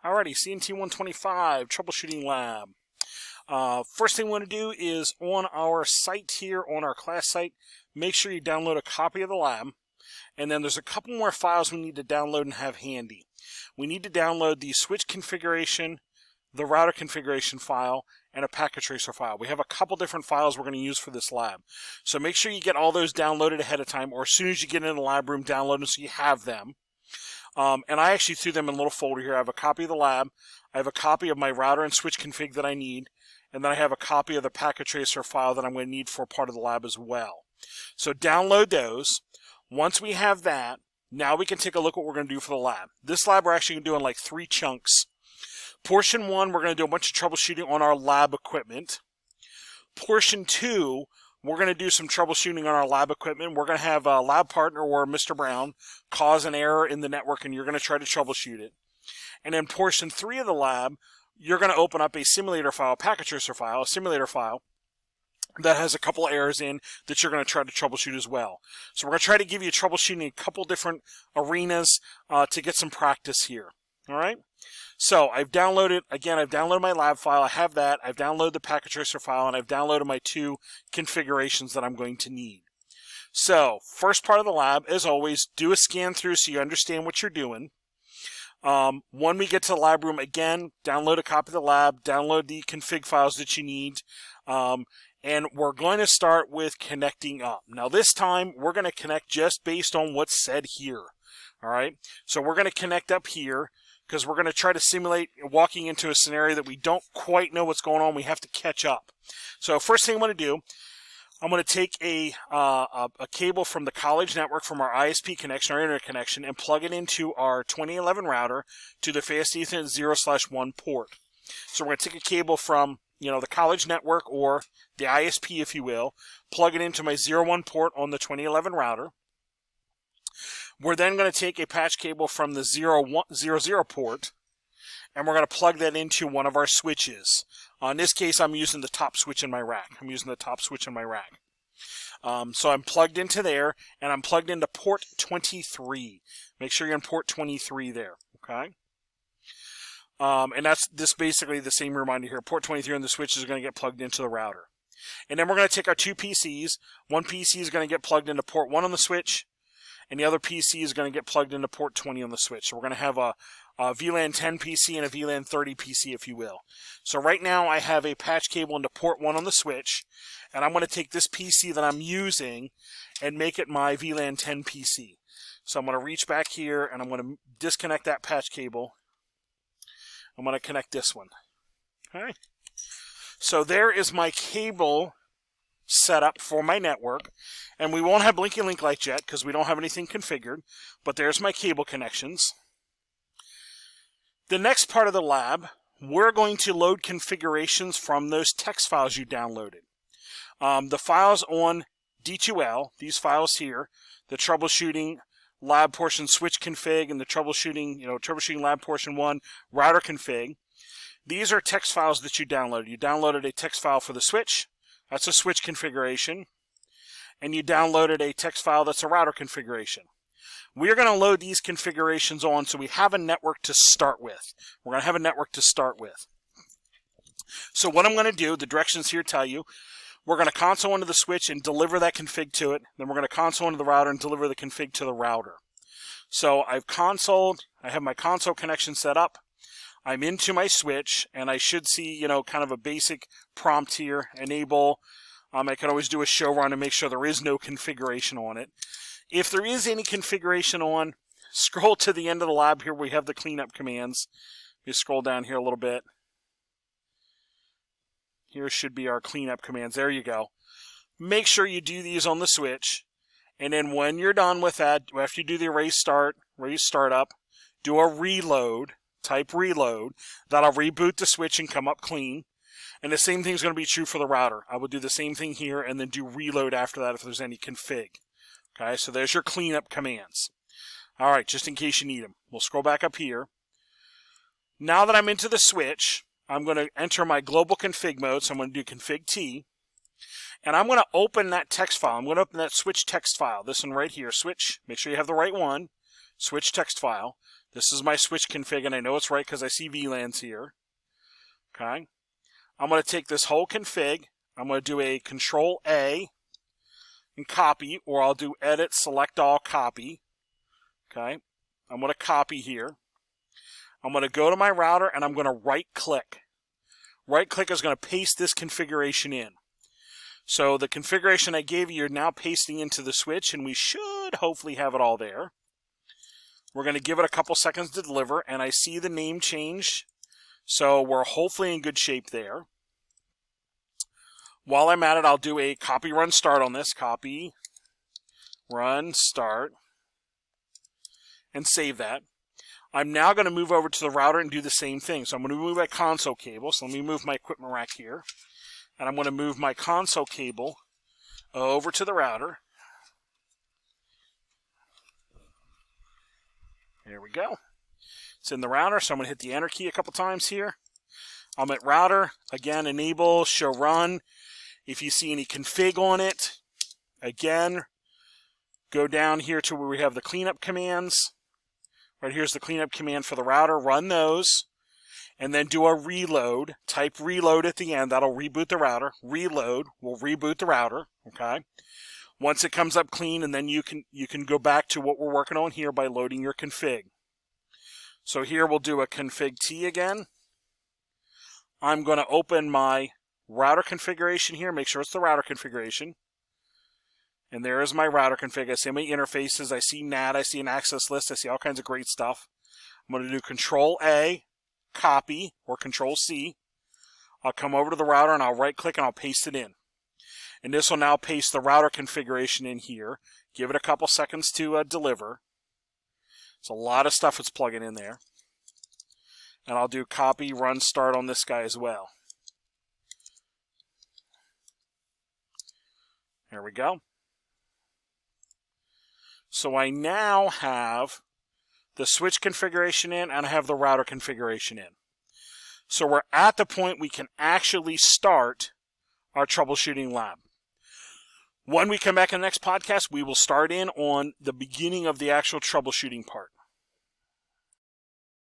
Alrighty, CNT125 Troubleshooting Lab. First thing we want to do is on our site here, on our class site, make sure you download a copy of the lab. And then there's a couple more files we need to download and have handy. We need to download the switch configuration, the router configuration file, and a packet tracer file. We have a couple different files we're going to use for this lab. So make sure you get all those downloaded ahead of time, or as soon as you get in the lab room, download them so you have them. And I actually threw them in a little folder here. I have a copy of the lab, I have a copy of my router and switch config that I need, and then I have a copy of the packet tracer file that I'm going to need for part of the lab as well. So download those. Once we have that, now we can take a look at what we're going to do for the lab. This lab we're actually going to do in like 3 chunks. Portion 1, we're going to do a bunch of troubleshooting on our lab equipment. Portion 2, we're going to do some troubleshooting on our lab equipment. We're going to have a lab partner or Mr. Brown cause an error in the network, and you're going to try to troubleshoot it. And then portion 3 of the lab, you're going to open up a simulator file, a packet tracer file, a simulator file that has a couple errors in that you're going to try to troubleshoot as well. So we're going to try to give you troubleshooting a couple different arenas to get some practice here. All right? So I've downloaded my lab file. I have that. I've downloaded the packet tracer file, and I've downloaded my 2 configurations that I'm going to need. So first part of the lab, as always, do a scan through so you understand what you're doing. When we get to the lab room, again, download a copy of the lab, download the config files that you need, and we're going to start with connecting up. Now this time, we're going to connect just based on what's said here. All right, so we're going to connect up here, because we're going to try to simulate walking into a scenario that we don't quite know what's going on. We have to catch up. So first thing I'm going to do, I'm going to take a cable from the college network from our ISP connection, our internet connection, and plug it into our 2011 router to the Fast Ethernet 0/1 port. So we're going to take a cable from the college network, or the ISP if you will, plug it into my 0/1 port on the 2011 router. We're then going to take a patch cable from the 0/0 port, and we're going to plug that into one of our switches. In this case, I'm using the top switch in my rack. So I'm plugged into there, and I'm plugged into port 23. Make sure you're in port 23 there, okay? And that's basically the same reminder here. Port 23 on the switch is going to get plugged into the router. And then we're going to take our 2 PCs. One PC is going to get plugged into port 1 on the switch, and the other PC is going to get plugged into port 20 on the switch. So we're going to have a VLAN 10 PC and a VLAN 30 PC, if you will. So right now I have a patch cable into port 1 on the switch, and I'm going to take this PC that I'm using and make it my VLAN 10 PC. So I'm going to reach back here, and I'm going to disconnect that patch cable. I'm going to connect this one. All right. So there is my cable set up for my network, and we won't have blinky link lights yet because we don't have anything configured, but there's my cable connections. The next part of the lab, we're going to load configurations from those text files you downloaded. The files on D2L, these files here, the troubleshooting lab portion switch config and the troubleshooting lab portion 1 router config, these are text files that you downloaded. You downloaded a text file for the switch. That's a switch configuration. And you downloaded a text file that's a router configuration. We're going to load these configurations on so we have a network to start with. So what I'm going to do, the directions here tell you, we're going to console into the switch and deliver that config to it. Then we're going to console into the router and deliver the config to the router. So I've consoled. I have my console connection set up. I'm into my switch, and I should see, kind of a basic prompt here, enable. I can always do a show run and make sure there is no configuration on it. If there is any configuration on, scroll to the end of the lab here. We have the cleanup commands. You scroll down here a little bit. Here should be our cleanup commands. There you go. Make sure you do these on the switch. And then when you're done with that, after you do the erase startup, do a reload. Type reload. That'll reboot the switch and come up clean. And the same thing is going to be true for the router. I will do the same thing here and then do reload after that if there's any config. Okay, so there's your cleanup commands. All right, just in case you need them. We'll scroll back up here. Now that I'm into the switch, I'm going to enter my global config mode. So I'm going to do config T. And I'm going to open that text file. I'm going to open that switch text file. This one right here, switch. Make sure you have the right one. Switch text file. This is my switch config, and I know it's right because I see VLANs here. Okay. I'm going to take this whole config. I'm going to do a Control A and copy, or I'll do Edit, Select All, Copy. Okay. I'm going to copy here. I'm going to go to my router, and I'm going to right-click. Right-click is going to paste this configuration in. So the configuration I gave you, you're now pasting into the switch, and we should hopefully have it all there. We're going to give it a couple seconds to deliver, and I see the name change. So we're hopefully in good shape there. While I'm at it, I'll do a copy, run, start on this. Copy, run, start, and save that. I'm now going to move over to the router and do the same thing. So I'm going to move my console cable. So let me move my equipment rack here. And I'm going to move my console cable over to the router. There we go. It's in the router, so I'm going to hit the enter key a couple times here. I'm at router. Again, enable, show run. If you see any config on it, again, go down here to where we have the cleanup commands. Right here's the cleanup command for the router. Run those. And then do a reload. Type reload at the end. That'll reboot the router. Reload will reboot the router. Okay. Once it comes up clean, and then you can go back to what we're working on here by loading your config. So here we'll do a config T again. I'm going to open my router configuration here. Make sure it's the router configuration. And there is my router config. I see my interfaces. I see NAT. I see an access list. I see all kinds of great stuff. I'm going to do Control A, copy, or Control C. I'll come over to the router and I'll right click and I'll paste it in. And this will now paste the router configuration in here. Give it a couple seconds to deliver. It's a lot of stuff it's plugging in there. And I'll do copy, run, start on this guy as well. There we go. So I now have the switch configuration in and I have the router configuration in. So we're at the point we can actually start our troubleshooting lab. When we come back in the next podcast, we will start in on the beginning of the actual troubleshooting part.